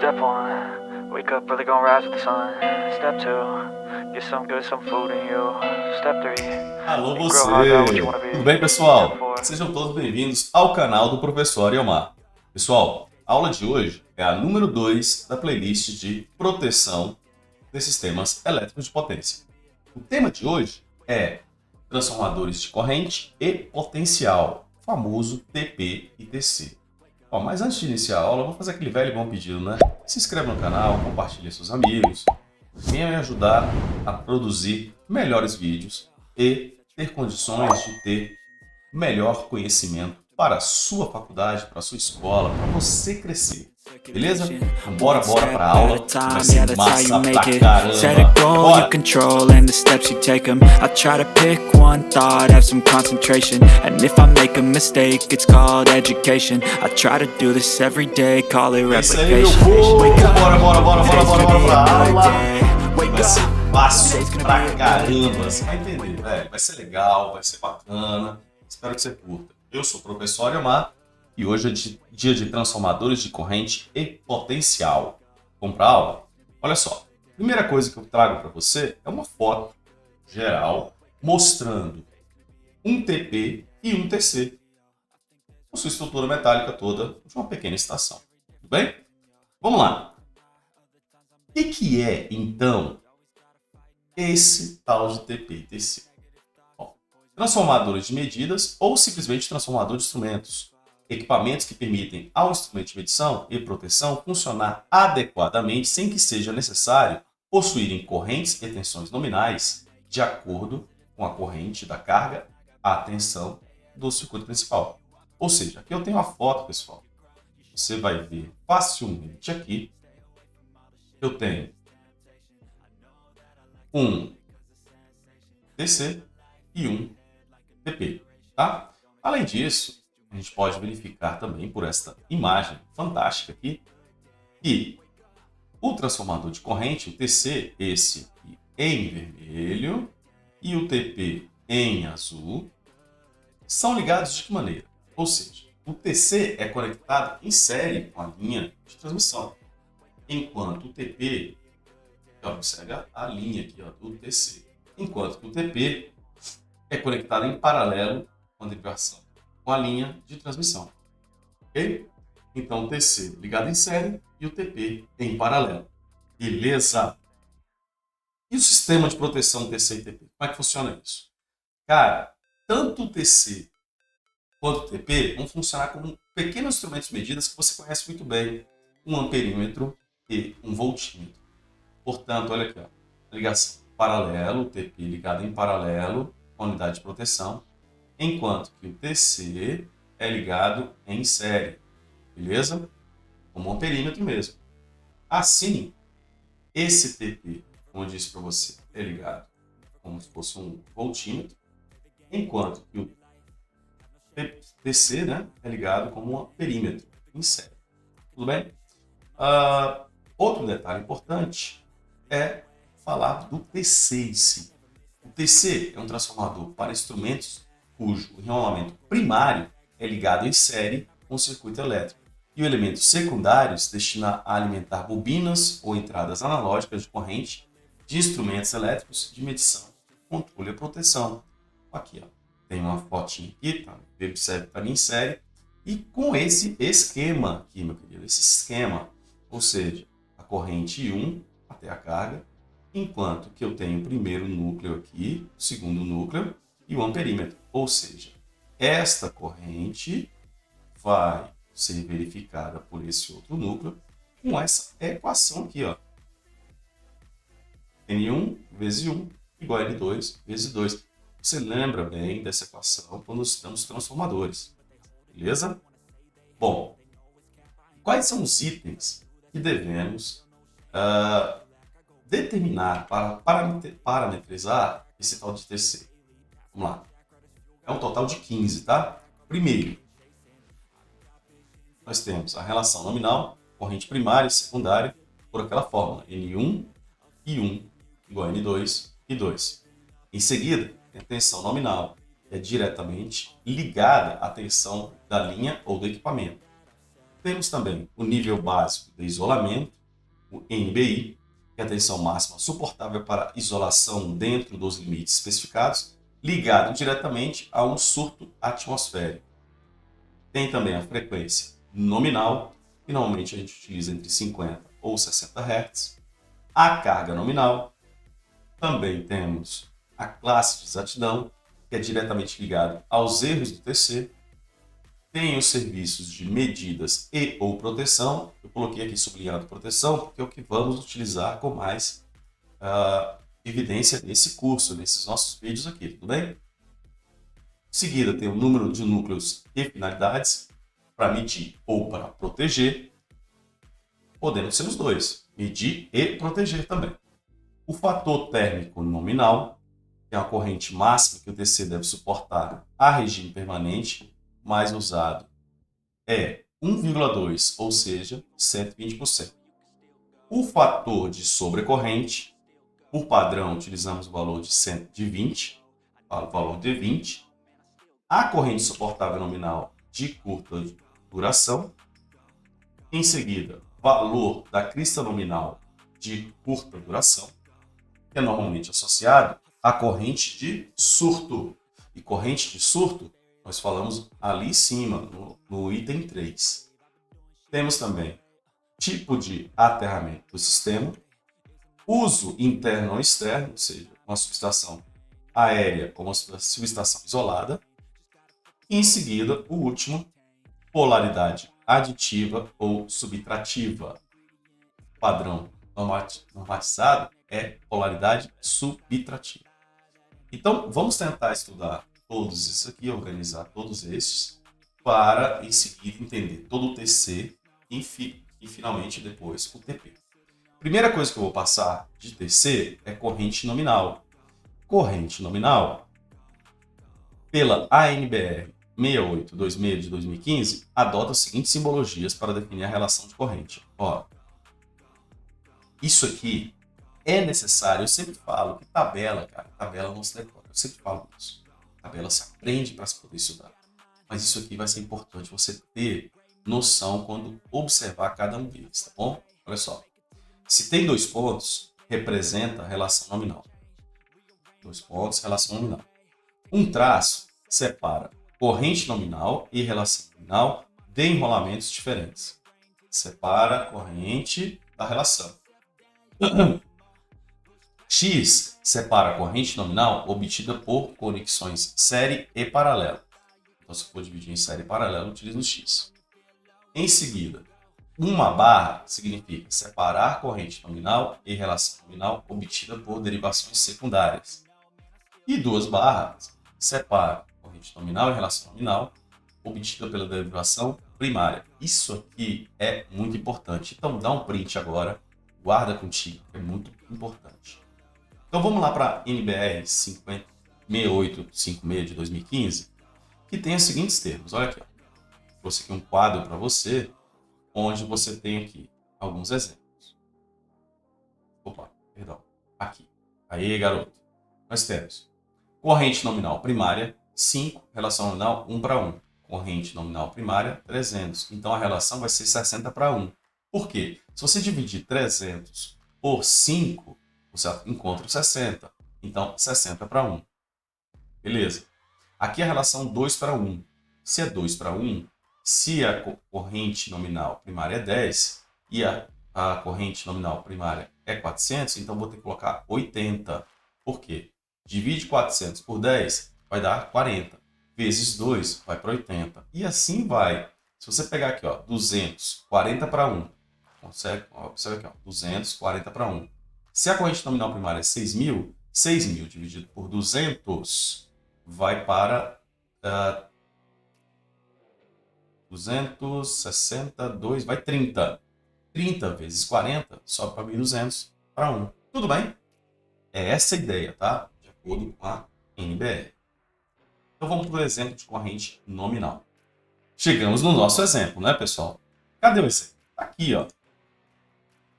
Step one, wake up early, gonna rise with the sun. Step two, get some good, some food in you. Step three, Alô think você! real hard about what you wanna be. Tudo bem, pessoal? Step four, Sejam todos bem-vindos ao canal do Professor Yomar. Pessoal, a aula de hoje é a número 2 da playlist de proteção de sistemas elétricos de potência. O tema de hoje é transformadores de corrente e potencial, o famoso TP e TC. Mas antes de iniciar a aula, eu vou fazer aquele velho e bom pedido, né? Se inscreva no canal, compartilhe com seus amigos, venha me ajudar a produzir melhores vídeos e ter condições de ter melhor conhecimento para a sua faculdade, para a sua escola, para você crescer. Beleza? Então bora para a aula, vai ser massa pra caramba. Bora! Control and the steps you take them. I try to pick one thought, have some concentration. And if I make a mistake, it's called education. I try to do this every day, call it É isso aí, meu replication. povo! Bora pra aula! Vai ser fácil pra caramba, você vai entender, velho. Vai ser legal, vai ser bacana. Espero que você curta. Eu sou o Professor Yomar e hoje é dia de transformadores de corrente e potencial. Vamos pra aula? Olha só, a primeira coisa que eu trago para você é uma foto geral mostrando um TP e um TC com sua estrutura metálica toda de uma pequena estação. Tudo bem? Vamos lá. O que é, então, esse tal de TP e TC? Bom, transformadores de medidas ou simplesmente transformador de instrumentos. Equipamentos que permitem ao instrumento de medição e proteção funcionar adequadamente sem que seja necessário possuírem correntes e tensões nominais de acordo com a corrente da carga, a tensão do circuito principal. Ou seja, aqui eu tenho uma foto, pessoal. Você vai ver facilmente aqui. Eu tenho um TC e um TP, tá? Além disso, a gente pode verificar também por esta imagem fantástica aqui que o transformador de corrente, o TC, esse aqui em vermelho e o TP em azul, são ligados de que maneira? Ou seja, o TC é conectado em série com a linha de transmissão, enquanto o TP, observa a linha aqui do TC, enquanto que o TP é conectado em paralelo com a ligação com a linha de transmissão. Ok? Então o TC ligado em série e o TP em paralelo. Beleza? E o sistema de proteção TC e TP? Como é que funciona isso? Cara, tanto o TC quanto o TP vão funcionar como pequenos instrumentos de medidas que você conhece muito bem. Um amperímetro e um voltímetro. Portanto, olha aqui, ó, ligação paralelo, o TP ligado em paralelo com a unidade de proteção, enquanto que o TC é ligado em série, beleza? Como um perímetro mesmo. Assim, esse TP, como eu disse para você, é ligado como se fosse um voltímetro, enquanto que o TC, né, é ligado como um perímetro em série. Tudo bem? Outro detalhe importante é falar do TC em si. O TC é um transformador para instrumentos cujo enrolamento primário é ligado em série com o circuito elétrico, e o elemento secundário se destina a alimentar bobinas ou entradas analógicas de corrente de instrumentos elétricos de medição, controle e proteção. Aqui, ó, tem uma fotinha aqui, tá? Ele serve para em série, e com esse esquema aqui, meu querido, esse esquema, ou seja, a corrente I1 até a carga, enquanto que eu tenho o primeiro núcleo aqui, o segundo núcleo, e o amperímetro. Ou seja, esta corrente vai ser verificada por esse outro núcleo com essa equação aqui, ó. N1 vezes 1 igual a N2 vezes 2. Você lembra bem dessa equação quando estamos transformadores, beleza? Bom, quais são os itens que devemos determinar para parametrizar esse tal de TC? Vamos lá. É um total de 15, tá? Primeiro, nós temos a relação nominal, corrente primária e secundária, por aquela fórmula, N1 e 1 igual a N2 e 2. Em seguida, a tensão nominal é diretamente ligada à tensão da linha ou do equipamento. Temos também o nível básico de isolamento, o NBI, que é a tensão máxima suportável para isolação dentro dos limites especificados, ligado diretamente a um surto atmosférico. Tem também a frequência nominal, que normalmente a gente utiliza entre 50 ou 60 Hz. A carga nominal. Também temos a classe de exatidão, que é diretamente ligado aos erros do TC. Tem os serviços de medidas e ou proteção. Eu coloquei aqui sublinhado proteção, porque é o que vamos utilizar com mais evidência nesse curso, nesses nossos vídeos aqui, tudo bem? Em seguida, tem o número de núcleos e finalidades, para medir ou para proteger. Podemos ser os dois, medir e proteger também. O fator térmico nominal, que é a corrente máxima que o TC deve suportar a regime permanente, mais usado é 1,2, ou seja, 120%. O fator de sobrecorrente, por padrão, utilizamos o valor de 20, o valor de 20. A corrente suportável nominal de curta duração. Em seguida, valor da crista nominal de curta duração, que é normalmente associado à corrente de surto. E corrente de surto, nós falamos ali em cima, no item 3. Temos também tipo de aterramento do sistema, uso interno ou externo, ou seja, uma subestação aérea ou uma subestação isolada. E em seguida, o último, polaridade aditiva ou subtrativa. Padrão normatizado é polaridade subtrativa. Então, vamos tentar estudar todos esses aqui, organizar todos esses, para em seguida entender todo o TC e finalmente depois o TP. Primeira coisa que eu vou passar de TC é corrente nominal. Corrente nominal, pela ANBR 6826 de 2015, adota as seguintes simbologias para definir a relação de corrente. Ó, isso aqui é necessário. Eu sempre falo que tabela, cara, tabela não se decora. Eu sempre falo isso. Tabela se aprende para se poder estudar. Mas isso aqui vai ser importante você ter noção quando observar cada um deles, tá bom? Olha só. Se tem 2 pontos, representa a relação nominal. 2 pontos, relação nominal. Um traço separa corrente nominal e relação nominal de enrolamentos diferentes. Separa a corrente da relação. X separa a corrente nominal obtida por conexões série e paralelo. Então, se for dividir em série e paralelo, utiliza o X. Em seguida, uma barra significa separar corrente nominal e relação nominal obtida por derivações secundárias. E 2 barras separam corrente nominal e relação nominal obtida pela derivação primária. Isso aqui é muito importante. Então, dá um print agora, guarda contigo, é muito importante. Então, vamos lá para a NBR 6856 de 2015, que tem os seguintes termos. Olha aqui, ó. Trouxe aqui um quadro para você, onde você tem aqui alguns exemplos. Opa, perdão. Aqui. Aí, garoto. Nós temos corrente nominal primária, 5, relação nominal 1 para 1. Corrente nominal primária, 300. Então, a relação vai ser 60 para 1. Por quê? Se você dividir 300 por 5, você encontra 60. Então, 60 para 1. Beleza. Aqui a relação 2 para 1. Se é 2 para 1, se a corrente nominal primária é 10 e a corrente nominal primária é 400, então vou ter que colocar 80. Por quê? Divide 400 por 10, vai dar 40. Vezes 2, vai para 80. E assim vai. Se você pegar aqui, ó, 200, 40 para 1. Observe aqui, ó, 200, 40 para 1. Se a corrente nominal primária é 6.000, 6.000 dividido por 200 vai para 262, vai 30. 30 vezes 40 sobe para 1.200 para 1. Tudo bem? É essa a ideia, tá? De acordo com a NBR. Então vamos para o exemplo de corrente nominal. Chegamos no nosso exemplo, né, pessoal? Cadê o exemplo? Aqui, ó.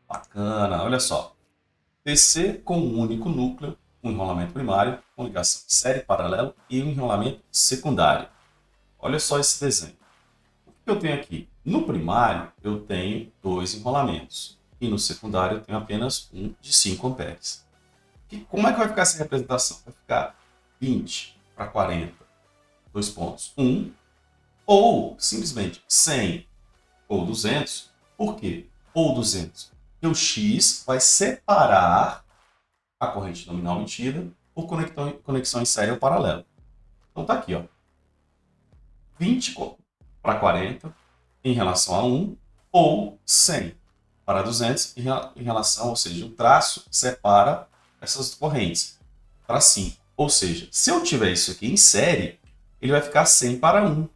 Bacana, olha só. TC com um único núcleo, um enrolamento primário, com ligação de série paralelo e um enrolamento secundário. Olha só esse desenho. O que eu tenho aqui? No primário, eu tenho 2 enrolamentos. E no secundário, eu tenho apenas um de 5 amperes. E como é que vai ficar essa representação? Vai ficar 20 para 40, 2 pontos, 1, ou simplesmente 100 ou 200. Por quê? Ou 200. Porque o X vai separar a corrente nominal emitida por conexão em série ou paralelo. Então tá aqui, ó. 20 para 40 em relação a 1, ou 100 para 200 em relação, ou seja, o traço separa essas correntes para 5. Ou seja, se eu tiver isso aqui em série, ele vai ficar 100 para 1,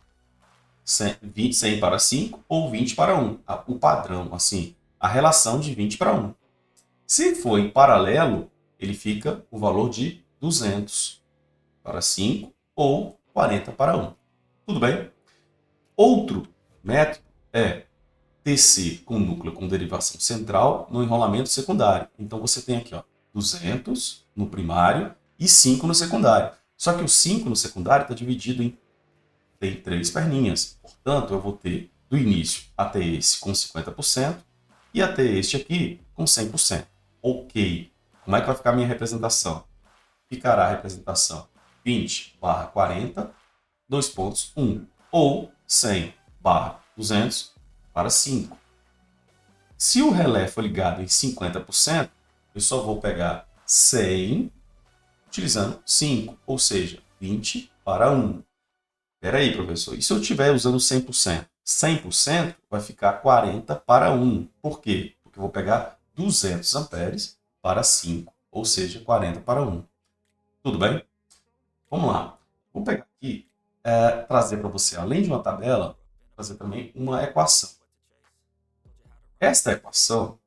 100 para 5 ou 20 para 1. O padrão, assim, a relação de 20 para 1. Se for em paralelo, ele fica o valor de 200 para 5 ou 40 para 1. Tudo bem? Outro método é TC com núcleo com derivação central no enrolamento secundário. Então você tem aqui, ó, 200 no primário e 5 no secundário. Só que o 5 no secundário está dividido em tem 3 perninhas. Portanto, eu vou ter do início até esse com 50% e até este aqui com 100%. Ok. Como é que vai ficar a minha representação? Ficará a representação 20 barra 40, 2 pontos, 1. Ou 100 barra 200 para 5. Se o relé for ligado em 50%, eu só vou pegar 100 utilizando 5, ou seja, 20 para 1. Espera aí, professor. E se eu estiver usando 100%? 100% vai ficar 40 para 1. Por quê? Porque eu vou pegar 200 amperes para 5, ou seja, 40 para 1. Tudo bem? Vamos lá. Vou pegar aqui, trazer para você, além de uma tabela, trazer também uma equação. Esta equação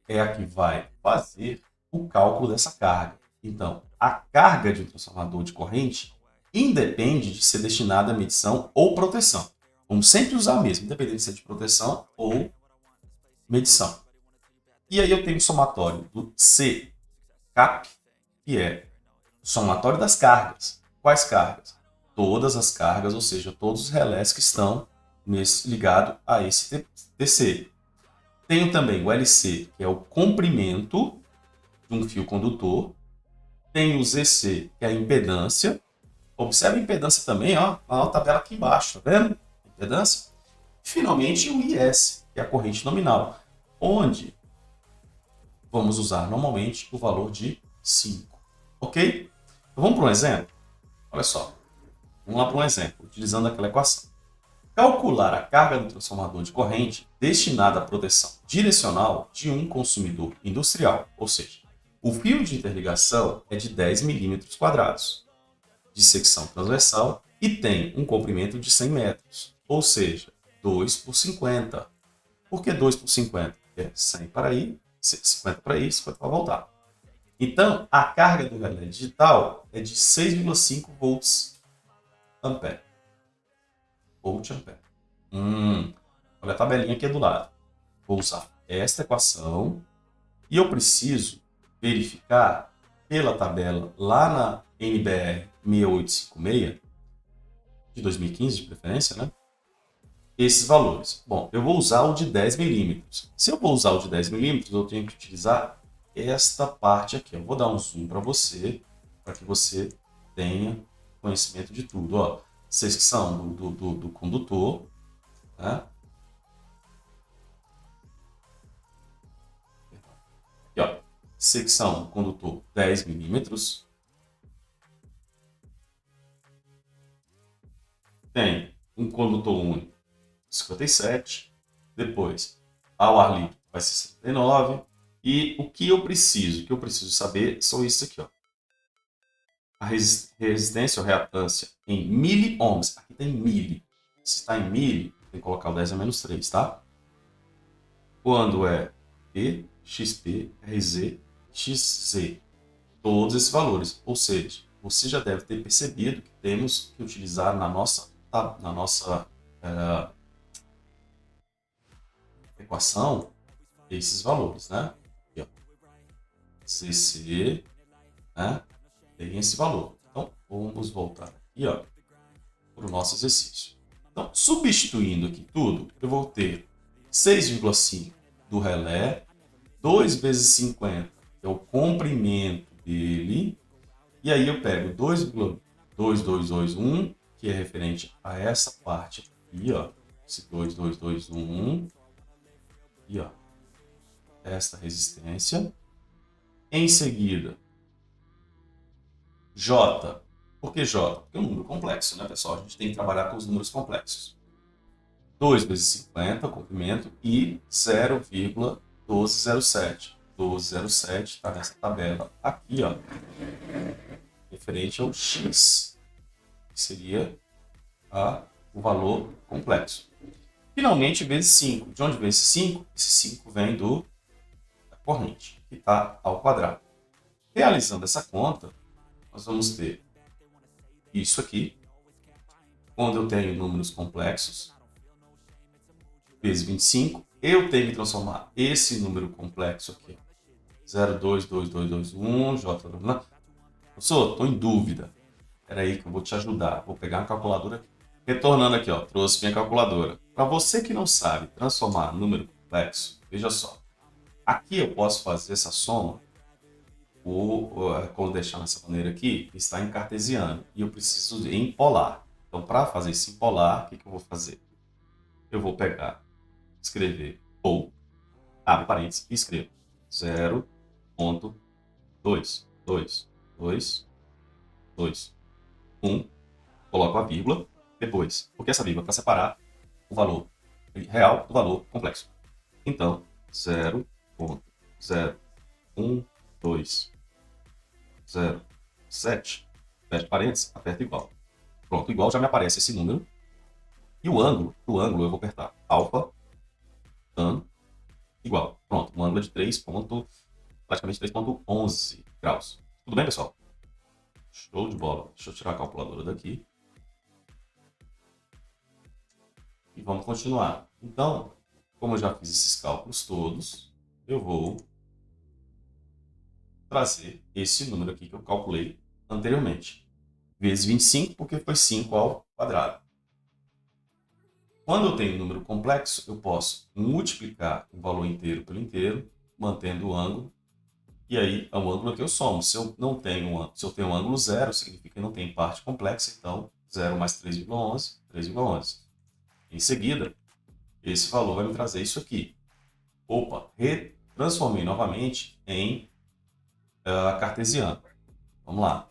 é a que vai fazer o cálculo dessa carga. Então, a carga de um transformador de corrente independe de ser destinada à medição ou proteção. Vamos sempre usar a mesma, independente de ser de proteção ou medição. E aí eu tenho o somatório do C, CAP, que é o somatório das cargas. Quais cargas? Todas as cargas, ou seja, todos os relés que estão ligados a esse TC. Tenho também o LC, que é o comprimento de um fio condutor. Tenho o ZC, que é a impedância. Observe a impedância também, ó, na tabela aqui embaixo, tá vendo? Impedância. E, finalmente, o IS, que é a corrente nominal, onde vamos usar normalmente o valor de 5. Ok? Então, vamos para um exemplo? Olha só. Vamos lá para um exemplo, utilizando aquela equação. Calcular a carga do transformador de corrente destinada à proteção direcional de um consumidor industrial, ou seja, o fio de interligação é de 10 milímetros quadrados, de secção transversal e tem um comprimento de 100 metros, ou seja, 2 por 50. Por que 2 por 50? É 100 para ir, 50 para ir, 50 para voltar. Então, a carga do relé digital é de 6,5 volts ampere. Volt ampere. Olha a tabelinha aqui do lado. Vou usar esta equação e eu preciso verificar pela tabela lá na NBR 6856, de 2015 de preferência, né? Esses valores. Bom, eu vou usar o de 10 milímetros. Se eu vou usar o de 10 milímetros, eu tenho que utilizar esta parte aqui. Eu vou dar um zoom para você, para que você tenha conhecimento de tudo. Ó, secção do condutor, né? Aqui, ó, secção do condutor 10 milímetros. Tem um condutor único 57, depois ao ar livre vai ser 79, e o que eu preciso saber são isso aqui, ó. A resistência ou reatância em miliohms, aqui tem mili, se está em mili, tem que colocar o 10 a menos 3, tá? Quando é P, XP, RZ, XZ, todos esses valores, ou seja, você já deve ter percebido que temos que utilizar na nossa equação esses valores, né? Aqui, ó. CC, né? Tem esse valor. Então, vamos voltar aqui, ó, para o nosso exercício. Então, substituindo aqui tudo, eu vou ter 6,5 do relé, 2 vezes 50, que é o comprimento dele, e aí eu pego 2,2221, que é referente a essa parte aqui, ó, esse 2221, e ó, esta resistência. Em seguida, J. Por que J? Porque é um número complexo, né, pessoal? A gente tem que trabalhar com os números complexos. 2 vezes 50, o comprimento, e 0,1207. 1207 está nessa tabela aqui, ó, referente ao X, que seria o valor complexo. Finalmente, vezes 5. De onde vem esse 5? Esse 5 vem da corrente, que está ao quadrado. Realizando essa conta, nós vamos ter isso aqui, quando eu tenho números complexos, vezes 25, eu tenho que transformar esse número complexo aqui, 0,22221, J. Professor, estou em dúvida. Espera aí que eu vou te ajudar. Vou pegar uma calculadora aqui. Retornando aqui, ó, trouxe minha calculadora. Para você que não sabe transformar número complexo, veja só. Aqui eu posso fazer essa soma, quando deixar nessa maneira aqui, está em cartesiano. E eu preciso em polar. Então, para fazer isso em polar, o que eu vou fazer? Eu vou pegar, escrever ou, abre parênteses e escrevo 0,2221, coloco a vírgula, depois, porque essa vírgula é para separar o valor real do valor complexo. Então, 0,012007, fecha parênteses, aperta igual. Pronto, igual já me aparece esse número. E o ângulo, do ângulo eu vou apertar alfa, tan, igual. Pronto, um ângulo de praticamente 3,11 graus. Tudo bem, pessoal? Show de bola. Deixa eu tirar a calculadora daqui. E vamos continuar. Então, como eu já fiz esses cálculos todos, eu vou trazer esse número aqui que eu calculei anteriormente. Vezes 25, porque foi 5 ao quadrado. Quando eu tenho um número complexo, eu posso multiplicar o valor inteiro pelo inteiro, mantendo o ângulo, e aí é o ângulo que eu somo. Se eu tenho um ângulo zero, significa que não tem parte complexa, então 0 mais 3,11, 3,11. Em seguida, esse valor vai me trazer isso aqui. Opa, transformei novamente em cartesiano. Vamos lá.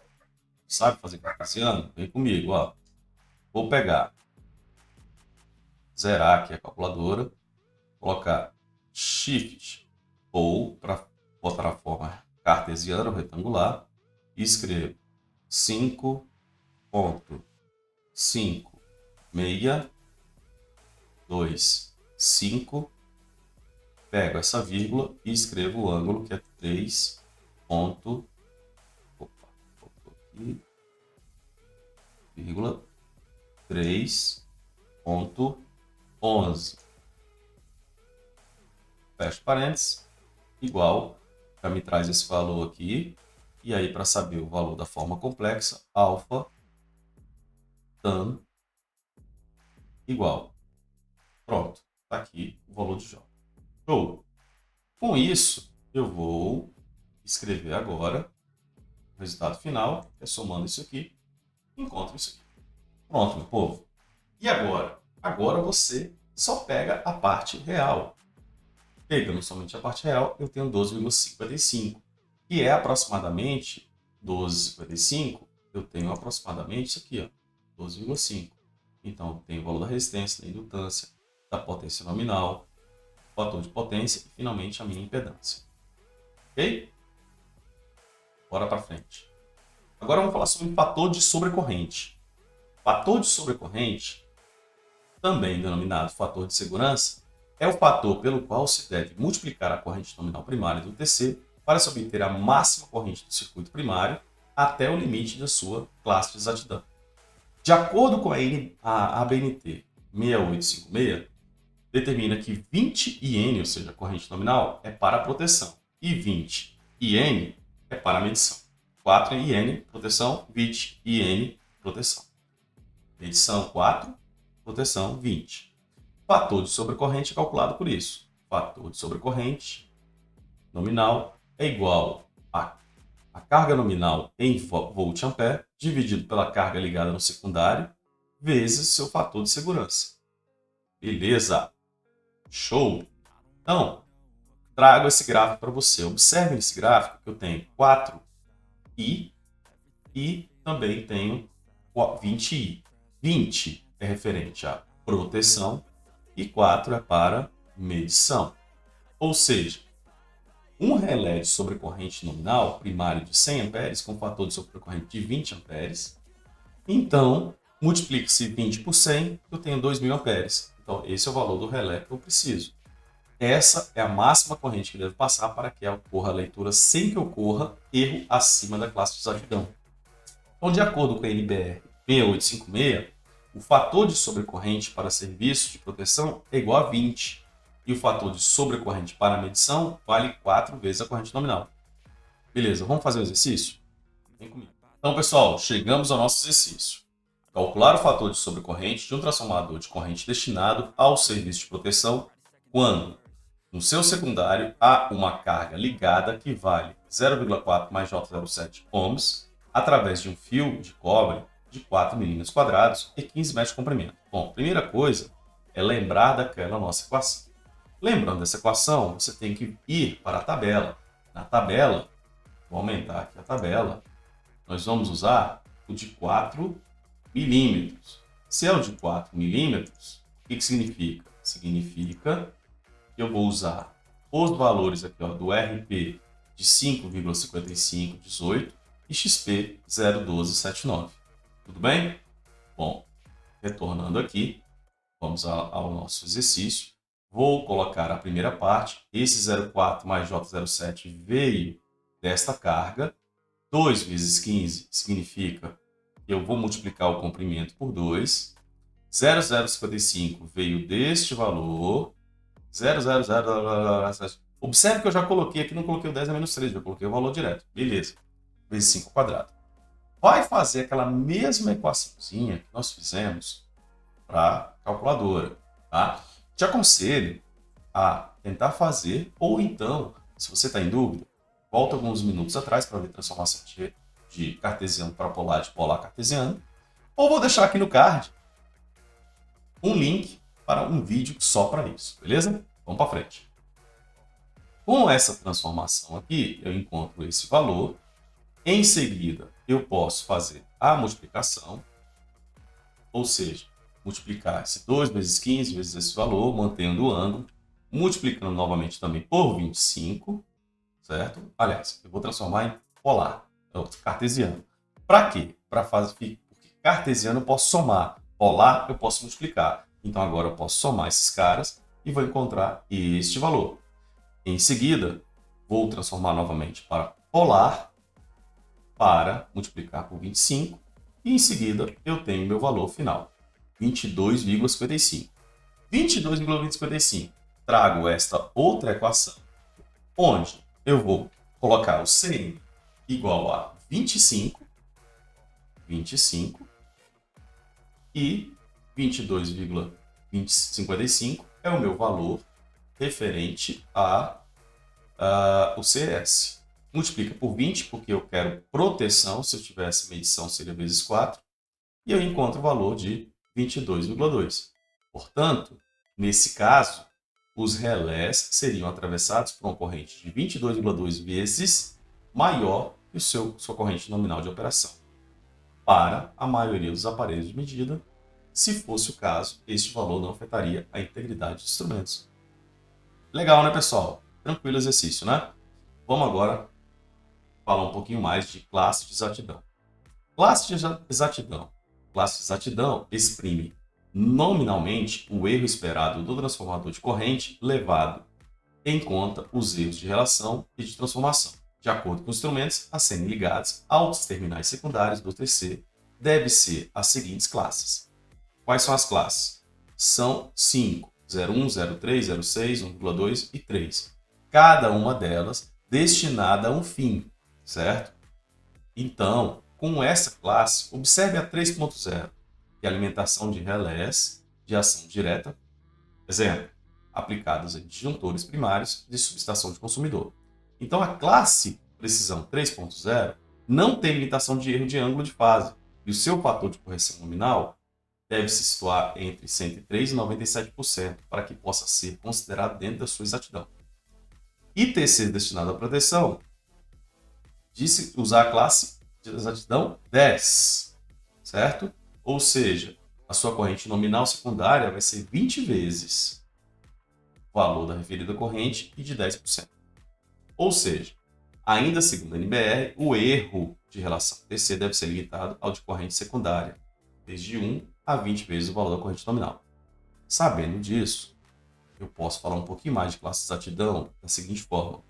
Sabe fazer cartesiano? Vem comigo, ó. Vou pegar, zerar aqui a calculadora, colocar Shift ou para botar a forma cartesiana ou retangular, e escrevo 5,5625, pego essa vírgula e escrevo o ângulo que é 3,11. Fecho parênteses, igual, já me traz esse valor aqui. E aí, para saber o valor da forma complexa, alfa, tan, igual. Pronto, está aqui o valor de J. Show! Com isso, eu vou escrever agora o resultado final, que é somando isso aqui, encontro isso aqui. Pronto, meu povo. E agora? Agora você só pega a parte real. Pegando somente a parte real, eu tenho 12,55, que é aproximadamente 12,55, eu tenho aproximadamente isso aqui, ó, 12,5. Então, eu tenho o valor da resistência, da indutância, da potência nominal, fator de potência e, finalmente, a minha impedância. Ok? Bora para frente. Agora vamos falar sobre o fator de sobrecorrente. Fator de sobrecorrente, também denominado fator de segurança, é o fator pelo qual se deve multiplicar a corrente nominal primária do TC para se obter a máxima corrente do circuito primário até o limite da sua classe de exatidão. De acordo com a ABNT 6856, determina que 20 IN, ou seja, a corrente nominal, é para a proteção, e 20 IN é para a medição. 4 IN, proteção, 20 IN, proteção. Medição 4, proteção 20. Fator de sobrecorrente é calculado por isso. Fator de sobrecorrente nominal é igual a carga nominal em volt-ampere dividido pela carga ligada no secundário vezes seu fator de segurança. Beleza? Show! Então, trago esse gráfico para você. Observe nesse gráfico que eu tenho 4i e também tenho 20i. 20 é referente à proteção e 4 é para medição. Ou seja, um relé de sobrecorrente nominal primário de 100 amperes com fator de sobrecorrente de 20 amperes. Então, multiplique-se 20 por 100, eu tenho 2.000 amperes. Então, esse é o valor do relé que eu preciso. Essa é a máxima corrente que deve passar para que ocorra a leitura sem que ocorra erro acima da classe de exatidão. Então, de acordo com a NBR 6856, o fator de sobrecorrente para serviço de proteção é igual a 20. E o fator de sobrecorrente para a medição vale 4 vezes a corrente nominal. Beleza, vamos fazer o exercício? Vem comigo. Então, pessoal, chegamos ao nosso exercício. Calcular o fator de sobrecorrente de um transformador de corrente destinado ao serviço de proteção quando, no seu secundário, há uma carga ligada que vale 0,4 mais J07 ohms através de um fio de cobre de 4 milímetros quadrados e 15 metros de comprimento. Bom, primeira coisa é lembrar daquela nossa equação. Lembrando dessa equação, você tem que ir para a tabela. Na tabela, vou aumentar aqui a tabela, nós vamos usar o de 4 milímetros. Se é o de 4 milímetros, o que significa? Significa que eu vou usar os valores aqui, do RP de 5,5518 e XP 0,1279. Tudo bem? Bom, retornando aqui, vamos ao nosso exercício. Vou colocar a primeira parte. Esse 0,4 mais J07 veio desta carga. 2 vezes 15 significa que eu vou multiplicar o comprimento por 2. 0,055 veio deste valor. 0,00. Observe que eu já coloquei aqui, não coloquei o 10 a menos 3, já coloquei o valor direto. Beleza. Vezes 5 ao quadrado. Vai fazer aquela mesma equaçãozinha que nós fizemos para a calculadora, tá? Te aconselho a tentar fazer, ou então, se você está em dúvida, volta alguns minutos atrás para ver a transformação de cartesiano para polar, de polar cartesiano, ou vou deixar aqui no card um link para um vídeo só para isso, beleza? Vamos para frente. Com essa transformação aqui, eu encontro esse valor. Em seguida, eu posso fazer a multiplicação, ou seja, multiplicar esse 2 vezes 15 vezes esse valor, mantendo o ângulo, multiplicando novamente também por 25, certo? Aliás, eu vou transformar em polar, cartesiano. Para quê? Para fazer, porque cartesiano eu posso somar, polar eu posso multiplicar. Então agora eu posso somar esses caras e vou encontrar este valor. Em seguida, vou transformar novamente para polar, para multiplicar por 25, e em seguida eu tenho meu valor final. 22,55. 22,55. Trago esta outra equação, onde eu vou colocar o CM igual a 25 e 22,55 é o meu valor referente o CS. Multiplica por 20, porque eu quero proteção. Se eu tivesse medição, seria vezes 4. E eu encontro o valor de 22,2. Portanto, nesse caso, os relés seriam atravessados por uma corrente de 22,2 vezes maior que sua corrente nominal de operação. Para a maioria dos aparelhos de medida, se fosse o caso, este valor não afetaria a integridade dos instrumentos. Legal, né, pessoal? Tranquilo exercício, né? Vamos agora falar um pouquinho mais de classe de exatidão. Classe de exatidão. Classe de exatidão exprime nominalmente o erro esperado do transformador de corrente levado em conta os erros de relação e de transformação. De acordo com os instrumentos a serem ligados aos terminais secundários do TC, deve ser as seguintes classes. Quais são as classes? São 5, 01, 03, 06, 1,2 e 3. Cada uma delas destinada a um fim, certo? Então, com essa classe, observe a 3.0, que é a alimentação de relés de ação direta, exemplo, aplicados em disjuntores primários de subestação de consumidor. Então, a classe precisão 3.0 não tem limitação de erro de ângulo de fase, e o seu fator de correção nominal deve se situar entre 103% e 97% para que possa ser considerado dentro da sua exatidão. ITC destinado à proteção, disse usar a classe de exatidão 10, certo? Ou seja, a sua corrente nominal secundária vai ser 20 vezes o valor da referida corrente e de 10%. Ou seja, ainda segundo a NBR, o erro de relação TC deve ser limitado ao de corrente secundária, desde 1 a 20 vezes o valor da corrente nominal. Sabendo disso, eu posso falar um pouquinho mais de classe de exatidão da seguinte forma,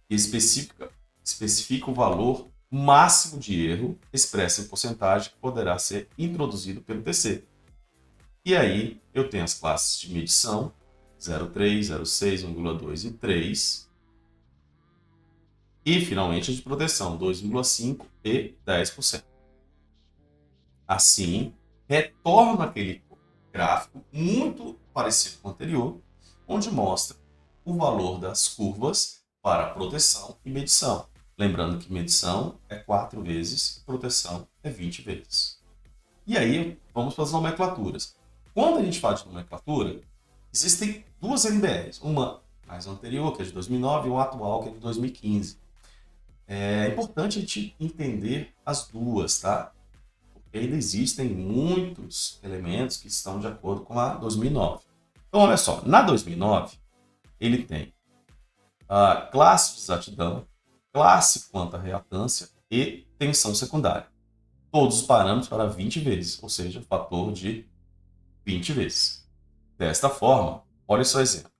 que especifica o valor máximo de erro expresso em porcentagem que poderá ser introduzido pelo TC. E aí eu tenho as classes de medição 0,3, 0,6, 1,2 e 3. E finalmente a de proteção 2,5 e 10%. Assim, retorna aquele gráfico muito parecido com o anterior, onde mostra o valor das curvas para proteção e medição. Lembrando que medição é 4 vezes, proteção é 20 vezes. E aí, vamos para as nomenclaturas. Quando a gente fala de nomenclatura, existem duas NBRs. Uma mais anterior, que é de 2009, e uma atual, que é de 2015. É importante a gente entender as duas, tá? Porque ainda existem muitos elementos que estão de acordo com a 2009. Então, olha só, na 2009, ele tem a classe de exatidão, classe quanto à reatância e tensão secundária. Todos os parâmetros para 20 vezes, ou seja, fator de 20 vezes. Desta forma, olha só o exemplo.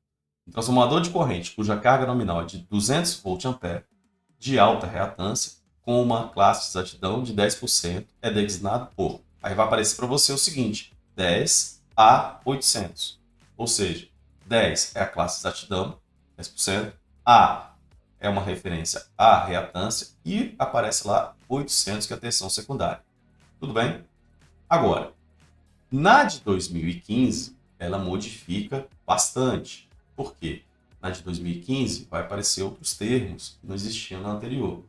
Um transformador de corrente cuja carga nominal é de 200 VA de alta reatância, com uma classe de exatidão de 10%, é designado por. Aí vai aparecer para você o seguinte, 10 a 800. Ou seja, 10 é a classe de exatidão, 10%. A é uma referência à reatância e aparece lá 800, que é a tensão secundária. Tudo bem? Agora, na de 2015, ela modifica bastante. Por quê? Na de 2015, vai aparecer outros termos que não existiam na anterior.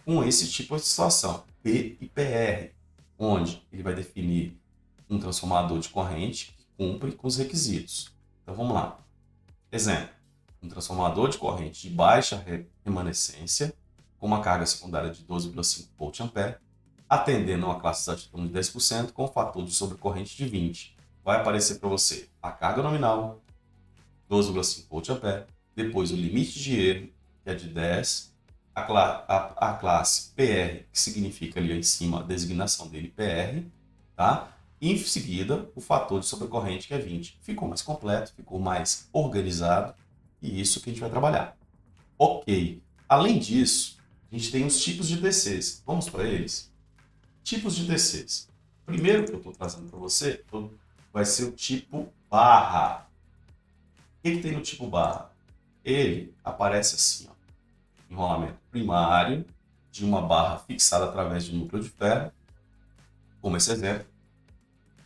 Com esse tipo de situação, P e PR, onde ele vai definir um transformador de corrente que cumpre com os requisitos. Então, vamos lá. Exemplo, um transformador de corrente de baixa remanescência, com uma carga secundária de 12,5 VA, atendendo a uma classe de exatidão de 10% com fator de sobrecorrente de 20. Vai aparecer para você a carga nominal, 12,5 VA, depois o limite de erro, que é de 10, a classe PR, que significa ali em cima a designação dele PR, tá? E em seguida o fator de sobrecorrente, que é 20. Ficou mais completo, ficou mais organizado, e isso que a gente vai trabalhar. Ok. Além disso, a gente tem os tipos de DCs. Vamos para eles? Tipos de DCs. Primeiro que eu estou trazendo para você vai ser o tipo barra. O que tem no tipo barra? Ele aparece assim, ó, enrolamento primário de uma barra fixada através de um núcleo de ferro, como esse exemplo.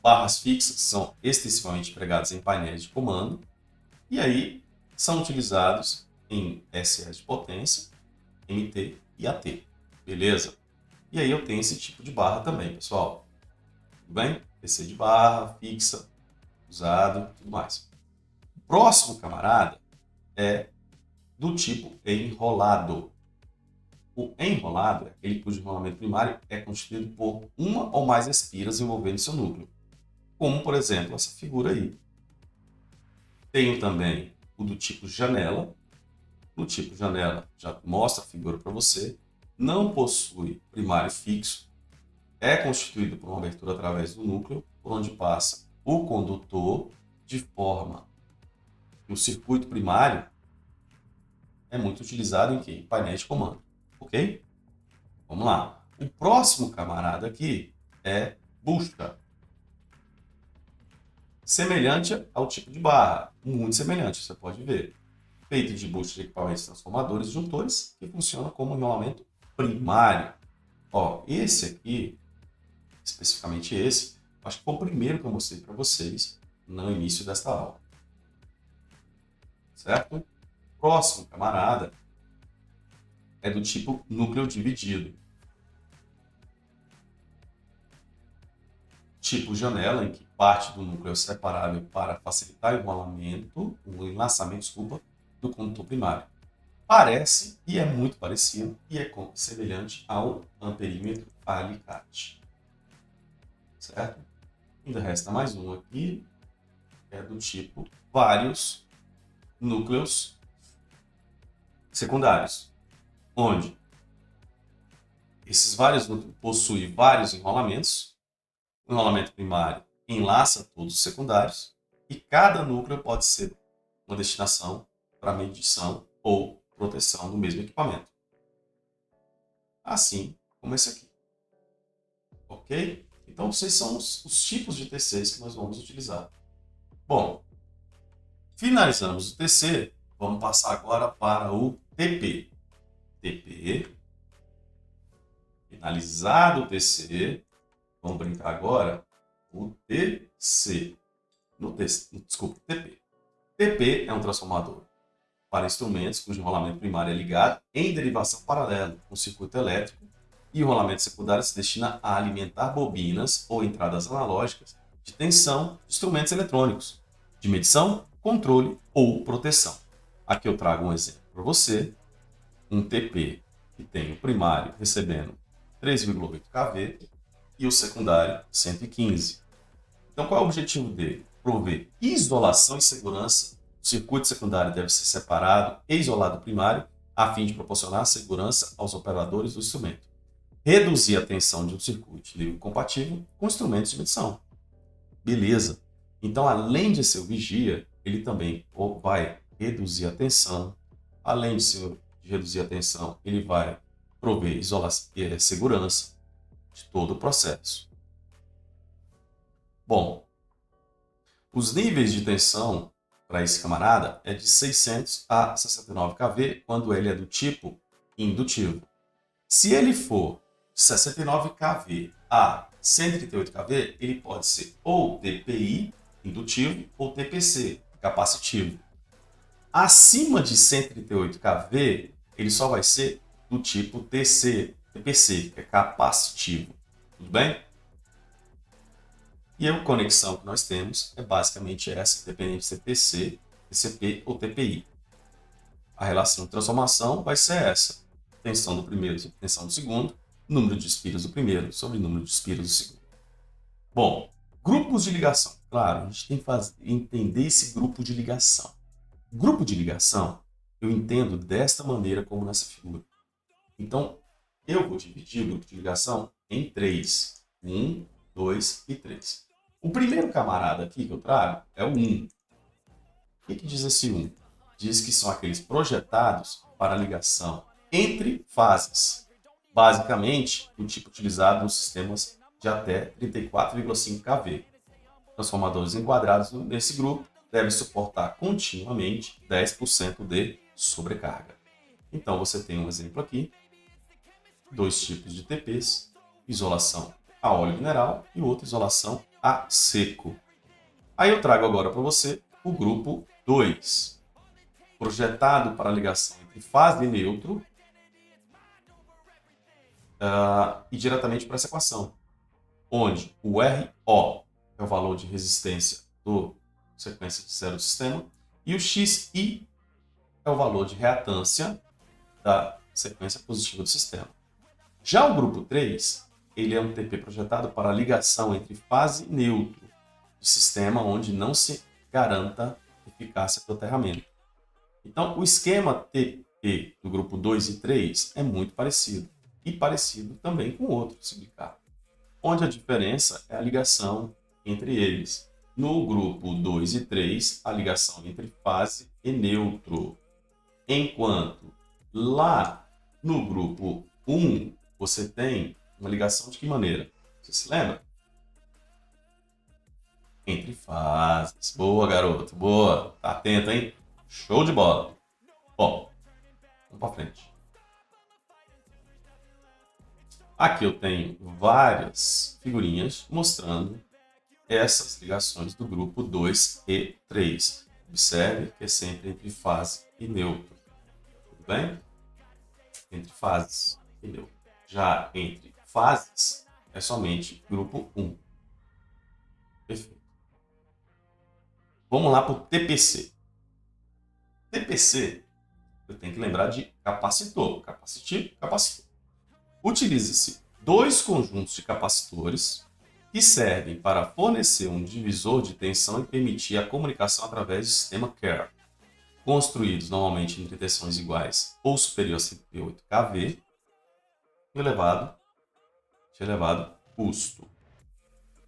Barras fixas são extensivamente empregadas em painéis de comando e aí são utilizados em SS de potência, MT e AT. Beleza? E aí eu tenho esse tipo de barra também, pessoal. Tudo bem? DC de barra, fixa, usado, tudo mais. O próximo, camarada, é do tipo enrolado. O enrolado é aquele cujo enrolamento primário é constituído por uma ou mais espiras envolvendo seu núcleo. Como, por exemplo, essa figura aí. Tenho também o do tipo janela. No tipo janela, já mostra a figura para você. Não possui primário fixo. É constituído por uma abertura através do núcleo, por onde passa o condutor, de forma que o circuito primário é muito utilizado em quê? Em painéis de comando. Ok? Vamos lá. O próximo camarada aqui é busta. Semelhante ao tipo de barra. Muito semelhante, você pode ver. Feito de busta de equipamentos transformadores e disjuntores, que funciona como enrolamento primário. Ó, esse aqui, especificamente esse, acho que foi o primeiro que eu mostrei para vocês. no início desta aula. Certo? Próximo, camarada, é do tipo núcleo dividido. Tipo janela, em que parte do núcleo é separável para facilitar o enlaçamento, do condutor primário. Parece, e é muito parecido, e é semelhante ao amperímetro alicate. Certo? Ainda resta mais um aqui, que é do tipo vários núcleos secundários, onde esses vários núcleos possuem vários enrolamentos. O enrolamento primário enlaça todos os secundários e cada núcleo pode ser uma destinação para medição ou proteção do mesmo equipamento. Assim como esse aqui. Ok? Então, esses são os tipos de TCs que nós vamos utilizar. Bom, finalizamos o TC, vamos passar agora para o TP. TP, finalizado o TC, vamos brincar agora o TC. Desculpa, TP. TP é um transformador para instrumentos cujo enrolamento primário é ligado em derivação paralela com circuito elétrico e o rolamento secundário se destina a alimentar bobinas ou entradas analógicas de tensão de instrumentos eletrônicos, de medição, controle ou proteção. Aqui eu trago um exemplo para você, um TP que tem o primário recebendo 3,8 kV e o secundário 115. Então, qual é o objetivo dele? Prover isolação e segurança. O circuito secundário deve ser separado e isolado do primário, a fim de proporcionar segurança aos operadores do instrumento. Reduzir a tensão de um circuito livre compatível com instrumentos de medição. Beleza. Então, além de ser o vigia, ele também vai reduzir a tensão. Além de reduzir a tensão, ele vai prover segurança de todo o processo. Bom, os níveis de tensão para esse camarada é de 600 a 69 kV quando ele é do tipo indutivo. Se ele for de 69 kV a 138 kV, ele pode ser ou TPI, indutivo, ou TPC, capacitivo. Acima de 138 kV, ele só vai ser do tipo TPC, que é capacitivo. Tudo bem? E a conexão que nós temos é basicamente essa, independente de ser TC, TCP ou TPI. A relação de transformação vai ser essa. Tensão do primeiro sobre tensão do segundo, número de espiras do primeiro sobre número de espiras do segundo. Bom, grupos de ligação. Claro, a gente tem que entender esse grupo de ligação. Grupo de ligação, eu entendo desta maneira como nessa figura. Então, eu vou dividir o grupo de ligação em 3. 1, 2 e 3. O primeiro camarada aqui que eu trago é o 1. O que diz esse 1? Diz que são aqueles projetados para ligação entre fases. Basicamente, o tipo utilizado nos sistemas de até 34,5 kV. Transformadores enquadrados nesse grupo devem suportar continuamente 10% de sobrecarga. Então, você tem um exemplo aqui. 2 tipos de TPs, isolação a óleo mineral e outra isolação a seco. Aí eu trago agora para você o grupo 2, projetado para ligação entre fase e neutro e diretamente para essa equação, onde o RO é o valor de resistência do sequência de zero do sistema e o XI é o valor de reatância da sequência positiva do sistema. Já o grupo 3, ele é um TP projetado para ligação entre fase e neutro de sistema onde não se garanta eficácia do aterramento. Então, o esquema TP do grupo 2 e 3 é muito parecido, e parecido também com outro silicado, onde a diferença é a ligação entre eles. No grupo 2 e 3, a ligação entre fase e neutro, enquanto lá no grupo 1, você tem uma ligação de que maneira? Você se lembra? Entre fases. Boa, garoto. Boa. Tá atento, hein? Show de bola. Bom, vamos para frente. Aqui eu tenho várias figurinhas mostrando essas ligações do grupo 2 e 3. Observe que é sempre entre fase e neutro. Tudo bem? Entre fases e neutro. Já entre fases, é somente grupo 1. Perfeito. Vamos lá para o TPC. TPC, eu tenho que lembrar de capacitor. Capacitivo, capacitor. Utiliza-se dois conjuntos de capacitores que servem para fornecer um divisor de tensão e permitir a comunicação através do sistema CARE, construídos normalmente entre tensões iguais ou superior a 108 kV, elevado custo.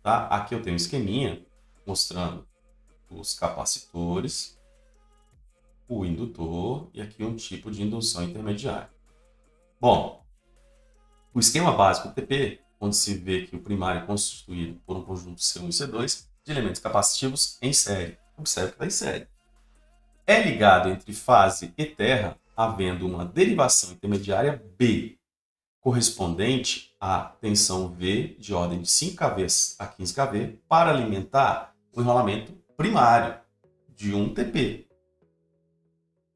Tá? Aqui eu tenho um esqueminha mostrando os capacitores, o indutor e aqui um tipo de indução intermediária. Bom, o esquema básico do TP, onde se vê que o primário é constituído por um conjunto C1 e C2 de elementos capacitivos em série. Observe que está em série. É ligado entre fase e terra, havendo uma derivação intermediária B, correspondente à tensão V de ordem de 5 kV a 15 kV, para alimentar o enrolamento primário de um TP.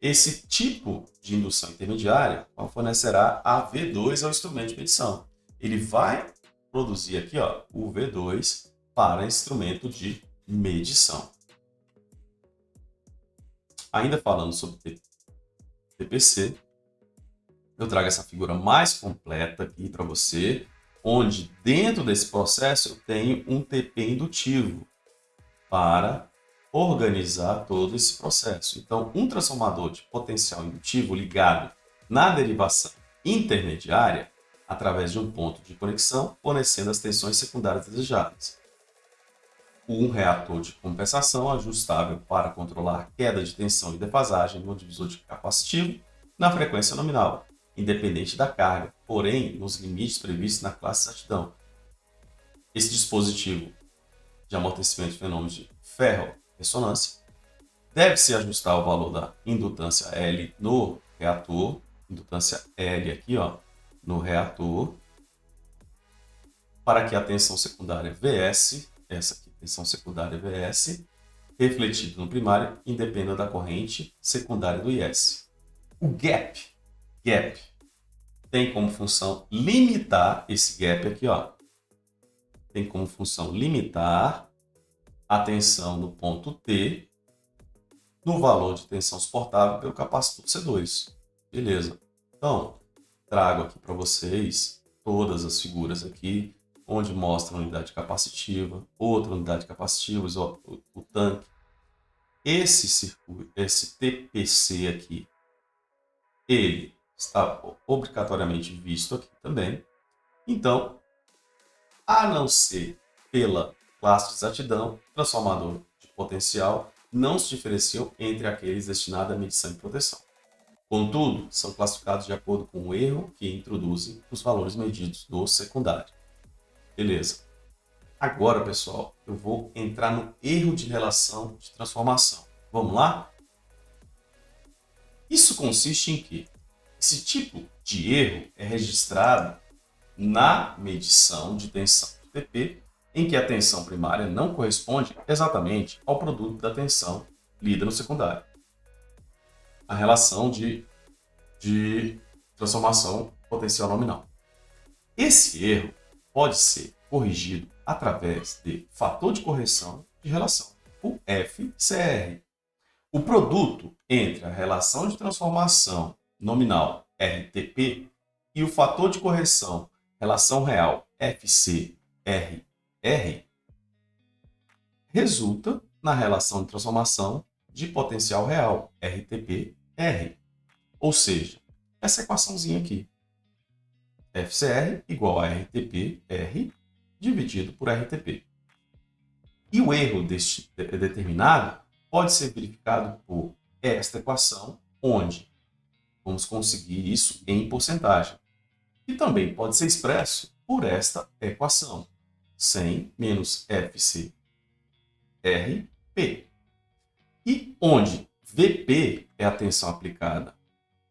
Esse tipo de indução intermediária fornecerá a V2 ao instrumento de medição. Ele vai produzir aqui o V2 para instrumento de medição. Ainda falando sobre TPC, eu trago essa figura mais completa aqui para você, onde dentro desse processo eu tenho um TP indutivo para organizar todo esse processo. Então, um transformador de potencial indutivo ligado na derivação intermediária, através de um ponto de conexão, fornecendo as tensões secundárias desejáveis. Um reator de compensação ajustável para controlar queda de tensão e defasagem no divisor de capacitivo na frequência nominal, independente da carga, porém nos limites previstos na classe de exatidão. Esse dispositivo de amortecimento de fenômenos de ferro-ressonância deve-se ajustar o valor da indutância L no reator, indutância L aqui no reator, para que a tensão secundária VS, essa aqui, tensão secundária VS, refletida no primário, independa da corrente secundária do IS. O gap tem como função limitar esse gap aqui, tem como função limitar a tensão no ponto T no valor de tensão suportável pelo capacitor C2. Beleza. Então, trago aqui para vocês todas as figuras aqui, onde mostra a unidade capacitiva, outra unidade capacitiva, o tanque. Esse circuito, esse TPC aqui, ele está obrigatoriamente visto aqui também. Então, a não ser pela classe de exatidão, transformador de potencial não se diferenciam entre aqueles destinados à medição e proteção. Contudo, são classificados de acordo com o erro que introduzem os valores medidos no secundário. Beleza. Agora, pessoal, eu vou entrar no erro de relação de transformação. Vamos lá? Isso consiste em que esse tipo de erro é registrado na medição de tensão do TP, em que a tensão primária não corresponde exatamente ao produto da tensão lida no secundário. A relação de transformação potencial nominal. Esse erro pode ser corrigido através de fator de correção de relação, o FCR. O produto entre a relação de transformação nominal RTP e o fator de correção relação real FCRR resulta na relação de transformação de potencial real RTP-R. Ou seja, essa equaçãozinha aqui. FCR igual a RTP-R dividido por RTP. E o erro determinado pode ser verificado por esta equação, onde vamos conseguir isso em porcentagem. E também pode ser expresso por esta equação, 100 menos FCRP. E onde VP é a tensão aplicada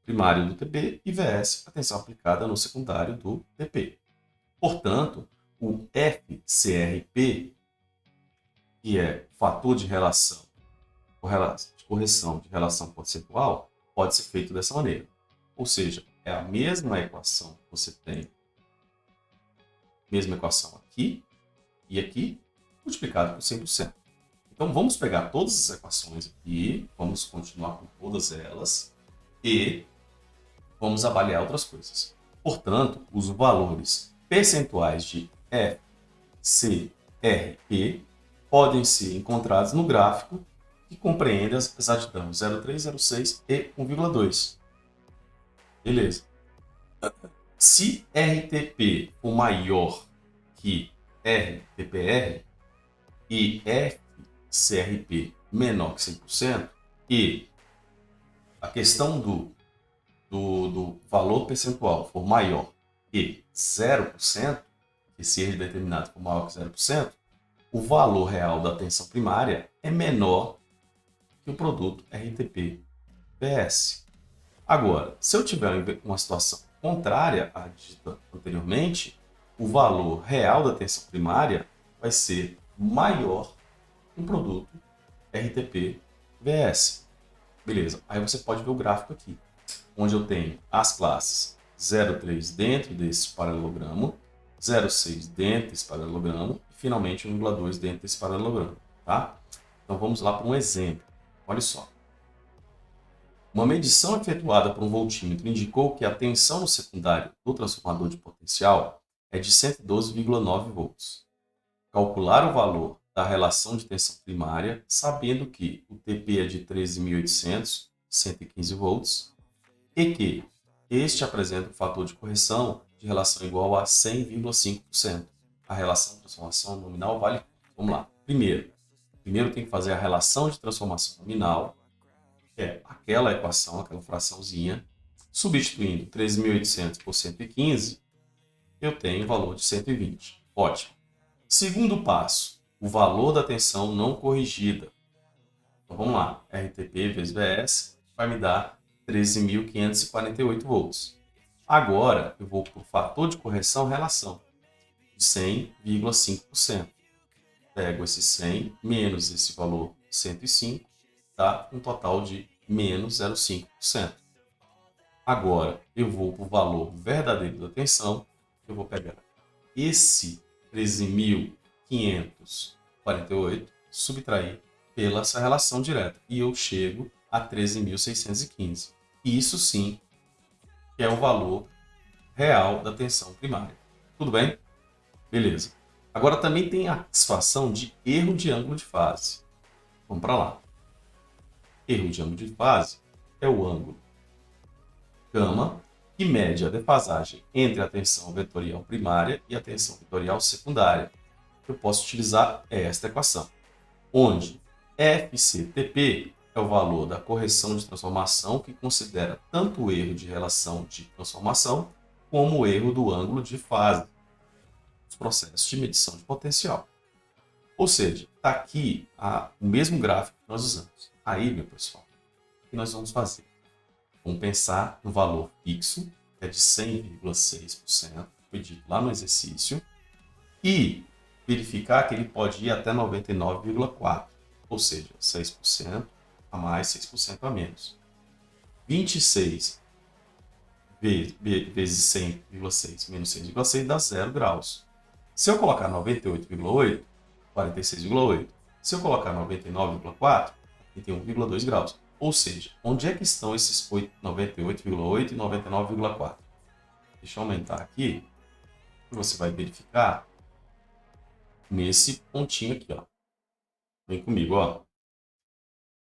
primário do TP e VS a tensão aplicada no secundário do TP. Portanto, o FCRP que é fator de relação, de correção de relação percentual, pode ser feito dessa maneira. Ou seja, é a mesma equação que você tem, mesma equação aqui e aqui, multiplicado por 100%. Então, vamos pegar todas as equações aqui, vamos continuar com todas elas e vamos avaliar outras coisas. Portanto, os valores percentuais de F, C, R, P podem ser encontrados no gráfico que compreende as exatidões 0,3, 0,6 e 1,2. Beleza. Se RTP for maior que RTPR e FCRP menor que 100% e a questão do valor percentual for maior que 0%, que seja determinado por maior que 0%, o valor real da tensão primária é menor que o produto RTP-PS. Agora, se eu tiver uma situação contrária à dita anteriormente, o valor real da tensão primária vai ser maior que o produto RTP-VS. Beleza, aí você pode ver o gráfico aqui, onde eu tenho as classes 0,3 dentro desse paralelogramo, 0,6 dentro desse paralelogramo e finalmente 1,2 dentro desse paralelogramo. Tá? Então vamos lá para um exemplo. Olha só. Uma medição efetuada por um voltímetro indicou que a tensão no secundário do transformador de potencial é de 112,9 volts. Calcular o valor da relação de tensão primária, sabendo que o TP é de 13.800, 115 volts, e que este apresenta um fator de correção de relação igual a 100,5%. A relação de transformação nominal vale... Vamos lá. Primeiro tem que fazer a relação de transformação nominal, que é aquela equação, aquela fraçãozinha, substituindo 13.800 por 115, eu tenho o valor de 120. Ótimo. Segundo passo, o valor da tensão não corrigida. Então vamos lá, RTP vezes VS vai me dar 13.548 volts. Agora eu vou para o fator de correção relação de 100,5%. Pego esse 100 menos esse valor 105, dá um total de menos 0,5%. Agora eu vou para o valor verdadeiro da tensão, eu vou pegar esse 13.548, subtrair pela essa relação direta e eu chego a 13.615. Isso sim que é o valor real da tensão primária. Tudo bem? Beleza. Agora também tem a situação de erro de ângulo de fase. Vamos para lá. Erro de ângulo de fase é o ângulo γ que mede a defasagem entre a tensão vetorial primária e a tensão vetorial secundária. Eu posso utilizar esta equação, onde FCTP é o valor da correção de transformação que considera tanto o erro de relação de transformação como o erro do ângulo de fase dos processos de medição de potencial. Ou seja, está aqui o mesmo gráfico que nós usamos. Aí, meu pessoal, o que nós vamos fazer? Vamos pensar no valor fixo, que é de 100,6%, foi dito lá no exercício, e verificar que ele pode ir até 99,4%, ou seja, 6% a mais, 6% a menos. 26 vezes 100,6 menos 6,6 dá 0 graus. Se eu colocar 98,8, 46,8. Se eu colocar 99,4, 31,2 graus. Ou seja, onde é que estão esses 98,8 e 99,4? Deixa eu aumentar aqui. Você vai verificar nesse pontinho aqui, ó. Vem comigo, ó.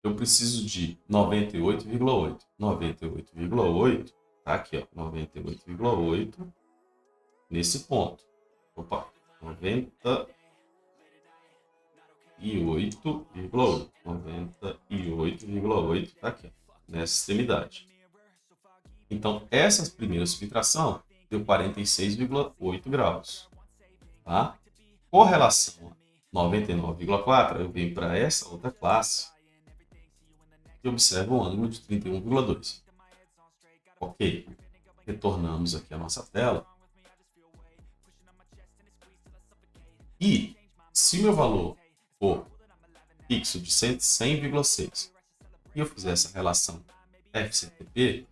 Eu preciso de 98,8. 98,8, tá aqui, ó. 98,8 nesse ponto. Opa, 98,8. 98,8 tá aqui, ó, nessa extremidade. Então, essa primeira subtração deu 46,8 graus. Tá? Com relação a 99,4, eu venho para essa outra classe e observo um ângulo de 31,2. Ok. Retornamos aqui a nossa tela. E se meu valor for fixo de 100,6 e eu fizer essa relação FCTP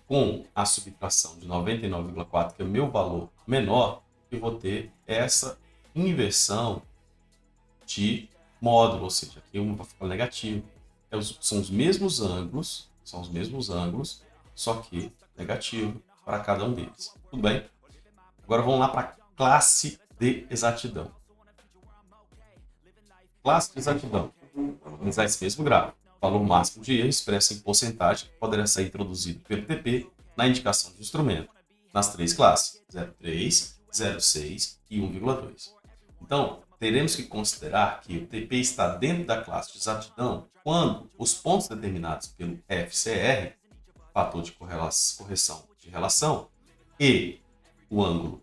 com a subtração de 99,4, que é o meu valor menor, eu vou ter essa inversão de módulo, ou seja, aqui vai ficar negativo. São os mesmos ângulos, só que negativo para cada um deles. Tudo bem? Agora vamos lá para a classe de exatidão. Classe de exatidão. Vamos usar esse mesmo gráfico. Valor máximo de erro expresso em porcentagem que poderá ser introduzido pelo TP na indicação de instrumento, nas três classes, 0,3, 0,6 e 1,2. Então, teremos que considerar que o TP está dentro da classe de exatidão quando os pontos determinados pelo FCR, fator de correção de relação, e o ângulo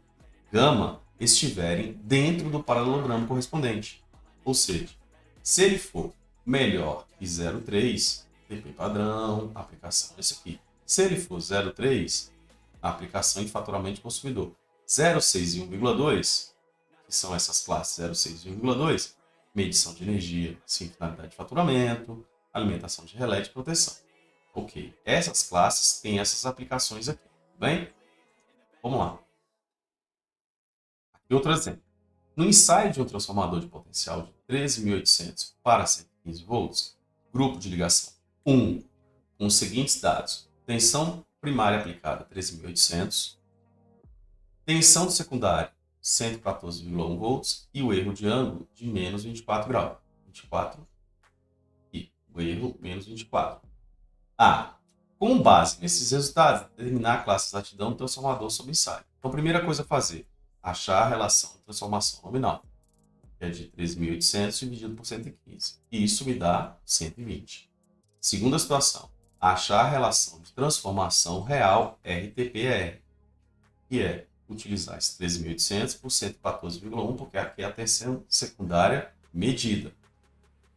gama estiverem dentro do paralelogramo correspondente. Ou seja, se ele for melhor que 0,3, TP padrão, aplicação esse aqui. Se ele for 0,3, aplicação e faturamento de consumidor. 0,6 e 1,2, que são essas classes 0,6 e 1,2, medição de energia sem finalidade de faturamento, alimentação de relé de proteção. Ok, essas classes têm essas aplicações aqui, tudo bem? Vamos lá. Aqui outro exemplo. No ensaio de um transformador de potencial de 13.800 para 115 volts, grupo de ligação 1, com os seguintes dados: tensão primária aplicada 13.800, tensão secundária 114,1 volts e o erro de ângulo de menos 24 graus. 24 e o erro menos 24. Com base nesses resultados, determinar a classe de exatidão do transformador sob ensaio. Então, a primeira coisa a fazer, achar a relação de transformação nominal, que é de 13.800 dividido por 115. E isso me dá 120. Segunda situação, achar a relação de transformação real RTPR, que é utilizar esse 13.800 por 114,1, porque aqui é a tensão secundária medida.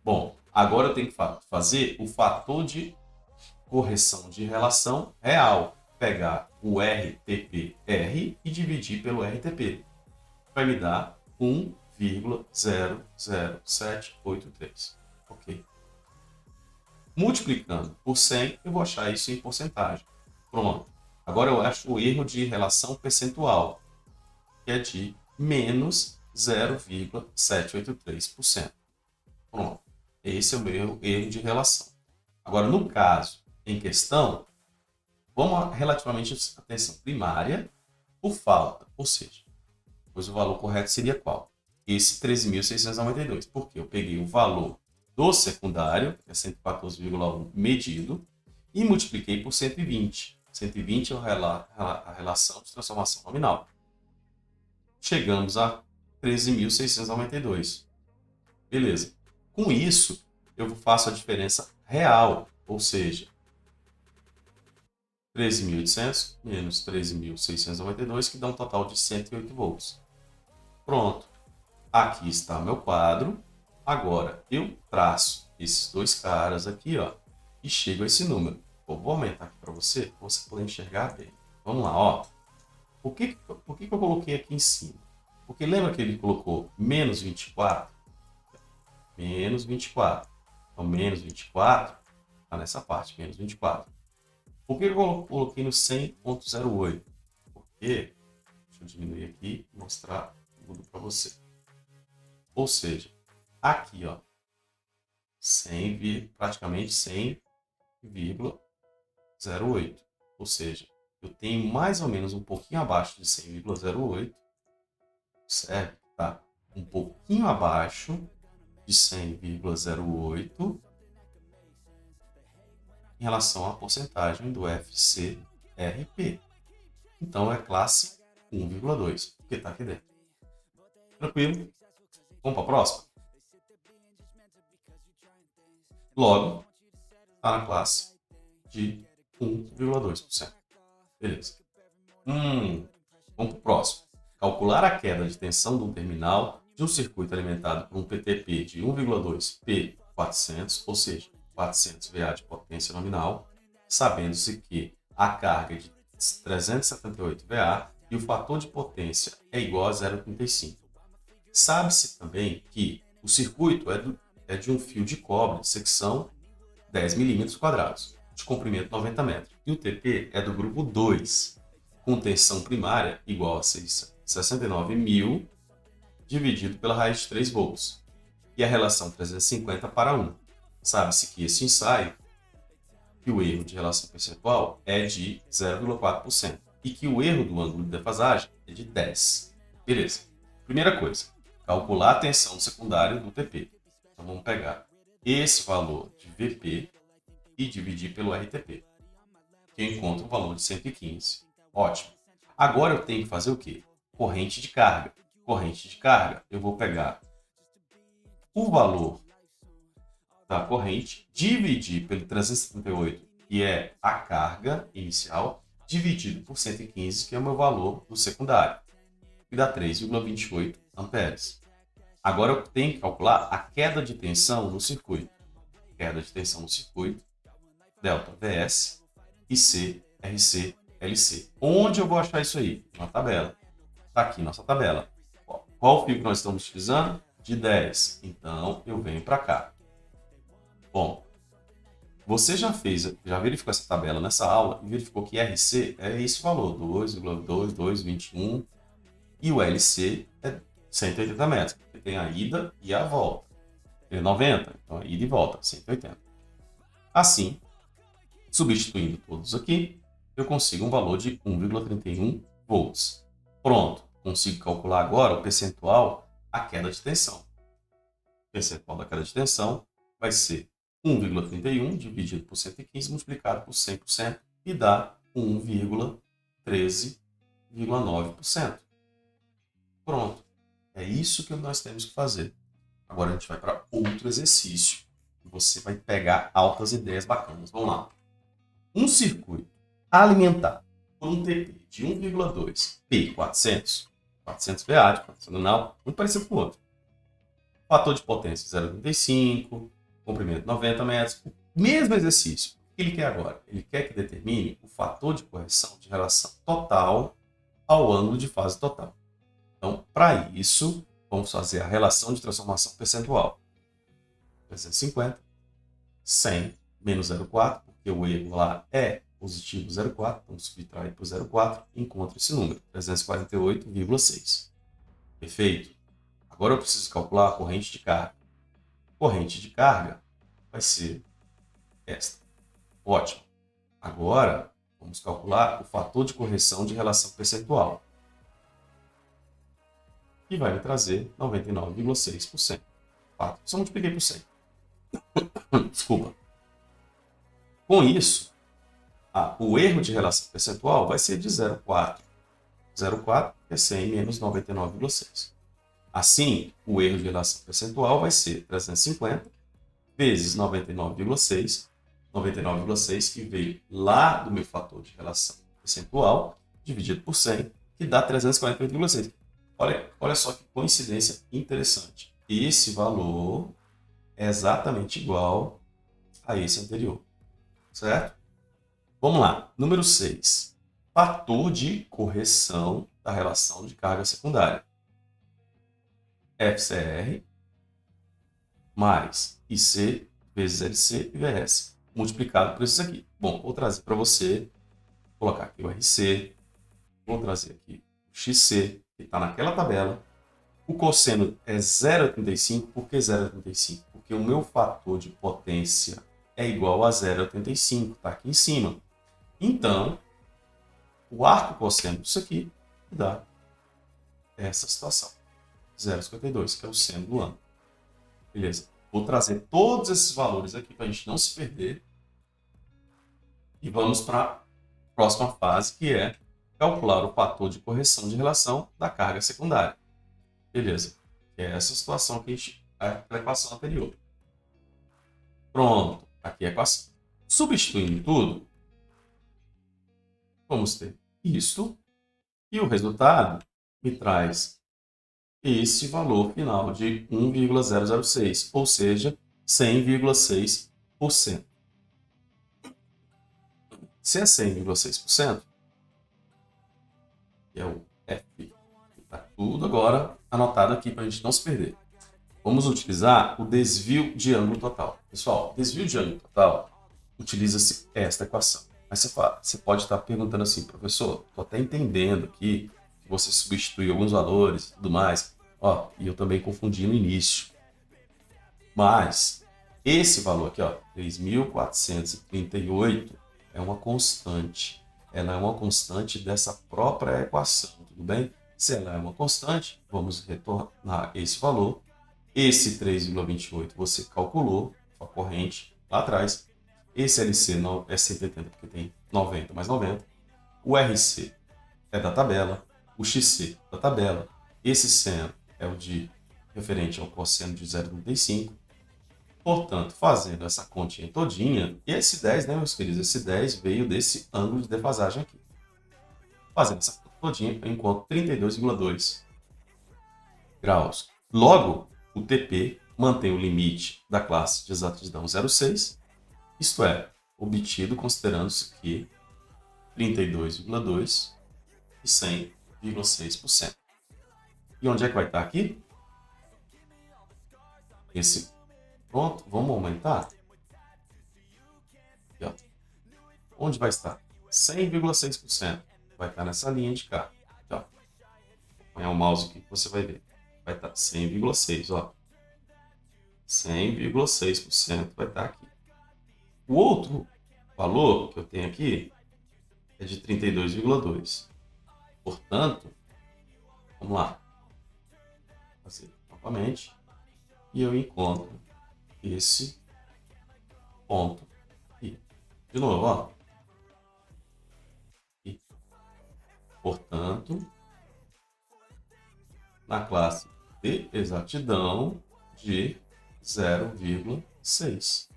Bom, agora eu tenho que fazer o fator de correção de relação real. Pegar o RTPR e dividir pelo RTP. Vai me dar 1,00783. Ok. Multiplicando por 100, eu vou achar isso em porcentagem. Pronto. Agora eu acho o erro de relação percentual, que é de menos 0,783%. Pronto. Esse é o meu erro de relação. Agora, no caso em questão, vamos relativamente à tensão primária por falta, ou seja, pois o valor correto seria qual? Esse 13.692, porque eu peguei o valor do secundário, que é 114,1 medido, e multipliquei por 120. 120 é a relação de transformação nominal. Chegamos a 13.692. Beleza. Com isso, eu faço a diferença real, ou seja, 13.800 menos 13.692, que dá um total de 108 volts. Pronto. Aqui está o meu quadro. Agora, eu traço esses dois caras aqui, ó, e chego a esse número. Vou aumentar aqui para você poder enxergar bem. Vamos lá, ó. Por que eu coloquei aqui em cima? Porque lembra que ele colocou menos 24? Menos 24. Então, menos 24 está nessa parte, menos 24. Por que eu coloquei no 100.08? Porque, deixa eu diminuir aqui e mostrar tudo para você. Ou seja, aqui, ó, 100, praticamente 100,08. Ou seja, eu tenho mais ou menos um pouquinho abaixo de 100,08, certo? Tá? Um pouquinho abaixo de 100,08 em relação à porcentagem do FCRP. Então, é classe 1,2, porque está aqui dentro. Tranquilo? Vamos para a próxima? Logo, está na classe de 1,2%. Beleza. Vamos para o próximo. Calcular a queda de tensão de um terminal de um circuito alimentado por um PTP de 1,2 P400, ou seja, 400 VA de potência nominal, sabendo-se que a carga é de 378 VA e o fator de potência é igual a 0,35. Sabe-se também que o circuito é de um fio de cobre de secção 10 milímetros quadrados, de comprimento 90 metros. E o TP é do grupo 2, com tensão primária igual a 69.000 dividido pela raiz de 3 volts. E a relação 350 para 1. Sabe-se que esse ensaio, que o erro de relação percentual é de 0,4% e que o erro do ângulo de defasagem é de 10. Beleza. Primeira coisa, calcular a tensão secundária do TP. Então vamos pegar esse valor de VP e dividir pelo RTP, que eu encontro o valor de 115. Ótimo. Agora eu tenho que fazer o quê? Corrente de carga. Corrente de carga, eu vou pegar o valor da corrente, dividir pelo 378, que é a carga inicial, dividido por 115, que é o meu valor do secundário, que dá 3,28 amperes. Agora eu tenho que calcular a queda de tensão no circuito. Queda de tensão no circuito, delta VS, IC, RC, LC. Onde eu vou achar isso aí? Na tabela. Está aqui nossa tabela. Qual fio que nós estamos utilizando? De 10. Então, eu venho para cá. Bom, você já verificou essa tabela nessa aula e verificou que RC é esse valor, 2,2221, e o LC é 180 metros, porque tem a ida e a volta. Tem 90, então a ida e volta, 180. Assim, substituindo todos aqui, eu consigo um valor de 1,31 volts. Pronto, consigo calcular agora o percentual a queda de tensão. O percentual da queda de tensão vai ser 1,31 dividido por 115 multiplicado por 100% e dá 1,13,9%. Pronto. É isso que nós temos que fazer. Agora a gente vai para outro exercício. Você vai pegar altas ideias bacanas. Vamos lá. Um circuito alimentado por um TP de 1,2 P400, 400 VA de potência nominal, muito parecido com o outro. Fator de potência 0,35, comprimento 90 metros. O mesmo exercício. O que ele quer agora? Ele quer que determine o fator de correção de relação total ao ângulo de fase total. Então, para isso, vamos fazer a relação de transformação percentual. 350, 100 menos 0,4, porque o erro lá é positivo 0,4, então subtrai por 0,4 e encontra esse número, 348,6. Perfeito? Agora eu preciso calcular a corrente de carga. Corrente de carga vai ser esta. Ótimo. Agora, vamos calcular o fator de correção de relação percentual, que vai me trazer 99,6%. Só multipliquei por 100. Desculpa. Com isso, o erro de relação percentual vai ser de 0,4. 0,4 é 100 menos 99,6. Assim, o erro de relação percentual vai ser 350 vezes 99,6. 99,6 que veio lá do meu fator de relação percentual, dividido por 100, que dá 348,6. Olha só que coincidência interessante. Esse valor é exatamente igual a esse anterior. Certo? Vamos lá. Número 6. Fator de correção da relação de carga secundária. FCR mais IC vezes LC e VS, multiplicado por isso aqui. Bom, vou trazer para você, vou colocar aqui o RC, vou trazer aqui o XC, que está naquela tabela. O cosseno é 0,85. Por que 0,85? Porque o meu fator de potência é igual a 0,85, está aqui em cima. Então, o arco cosseno disso aqui dá essa situação. 0,52, que é o seno do ângulo. Beleza? Vou trazer todos esses valores aqui para a gente não se perder. E vamos para a próxima fase, que é calcular o fator de correção de relação da carga secundária. Beleza? Que é essa situação que a gente... a equação anterior. Pronto. Aqui é a equação. Substituindo tudo, vamos ter isto. E o resultado me traz esse valor final de 1,006, ou seja, 100,6%. Se é 100,6%, que é o F, está tudo agora anotado aqui para a gente não se perder. vamos utilizar o desvio de ângulo total. Pessoal, desvio de ângulo total, utiliza-se esta equação. Mas você pode estar perguntando assim, professor, estou até entendendo aqui que você substitui alguns valores e tudo mais. E eu também confundi no início. Mas esse valor aqui, 3.438, é uma constante. Ela é uma constante dessa própria equação, tudo bem? Se ela é uma constante, vamos retornar esse valor. Esse 3,28 você calculou, a corrente lá atrás. Esse LC não é 180 porque tem 90 mais 90. O RC é da tabela. O XC da tabela. Esse seno é o de referente ao cosseno de 0,35. Portanto, fazendo essa continha todinha, e esse 10, né, meus queridos? Esse 10 veio desse ângulo de defasagem aqui. Fazendo essa conta todinha, eu encontro 32,2 graus. Logo, o TP mantém o limite da classe de exatidão 0,6, isto é, obtido considerando-se que 32,2 e 100,6%. E onde é que vai estar aqui? Esse. Pronto, vamos aumentar. Aqui, onde vai estar? 100,6%. Vai estar nessa linha de cá. Vou apanhar o mouse aqui que você vai ver. Vai estar 100,6%. 100,6% vai estar aqui. O outro valor que eu tenho aqui é de 32,2%. Portanto, vamos lá. Vou fazer novamente. E eu encontro esse ponto aqui. De novo, E, portanto, na classe de exatidão de 0,6.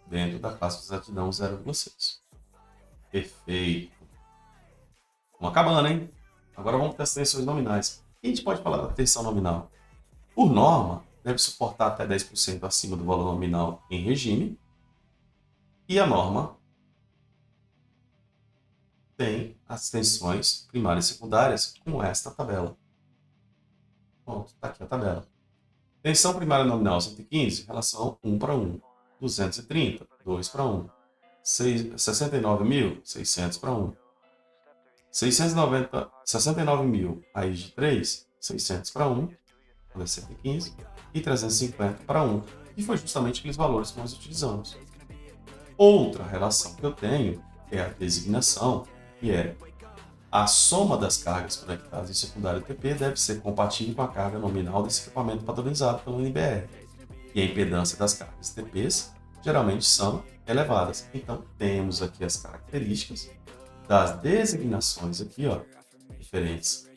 Dentro da classe de exatidão 0,6. Perfeito. Vamos acabando, hein? Agora vamos para as tensões nominais. A gente pode falar da tensão nominal. Por norma, deve suportar até 10% acima do valor nominal em regime. E a norma tem as tensões primárias e secundárias com esta tabela. Pronto, está aqui a tabela. Tensão primária nominal 115, relação 1 para 1. 230, 2 para 1. 69.600 para 1. 69.000 raiz de 3, 600 para 1. 115 e 350 para 1, e foi justamente aqueles valores que nós utilizamos. Outra relação que eu tenho é a designação, que é a soma das cargas conectadas em secundário TP deve ser compatível com a carga nominal desse equipamento padronizado pelo NBR. E a impedância das cargas TPs geralmente são elevadas. Então, temos aqui as características das designações aqui, diferentes.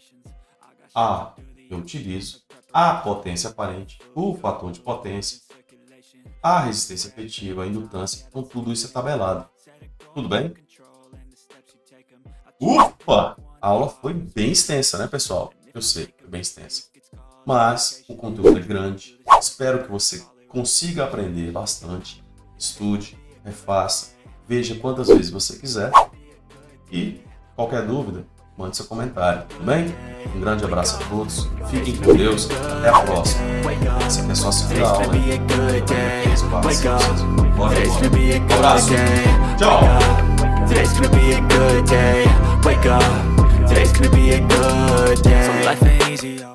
A eu utilizo a potência aparente, o fator de potência, a resistência efetiva, a indutância, então tudo isso é tabelado. Tudo bem? Ufa! A aula foi bem extensa, né, pessoal? Eu sei, foi bem extensa. Mas o conteúdo é grande. Espero que você consiga aprender bastante. Estude, refaça, veja quantas vezes você quiser. E qualquer dúvida, mande seu comentário, tudo bem? Um grande abraço a todos, fiquem com Deus, até a próxima. Essa aqui é só a segunda aula, né? Um abraço, tchau! Today's gonna be a good day. Wake up. Today's gonna be a good day. So life ain't easy, yo.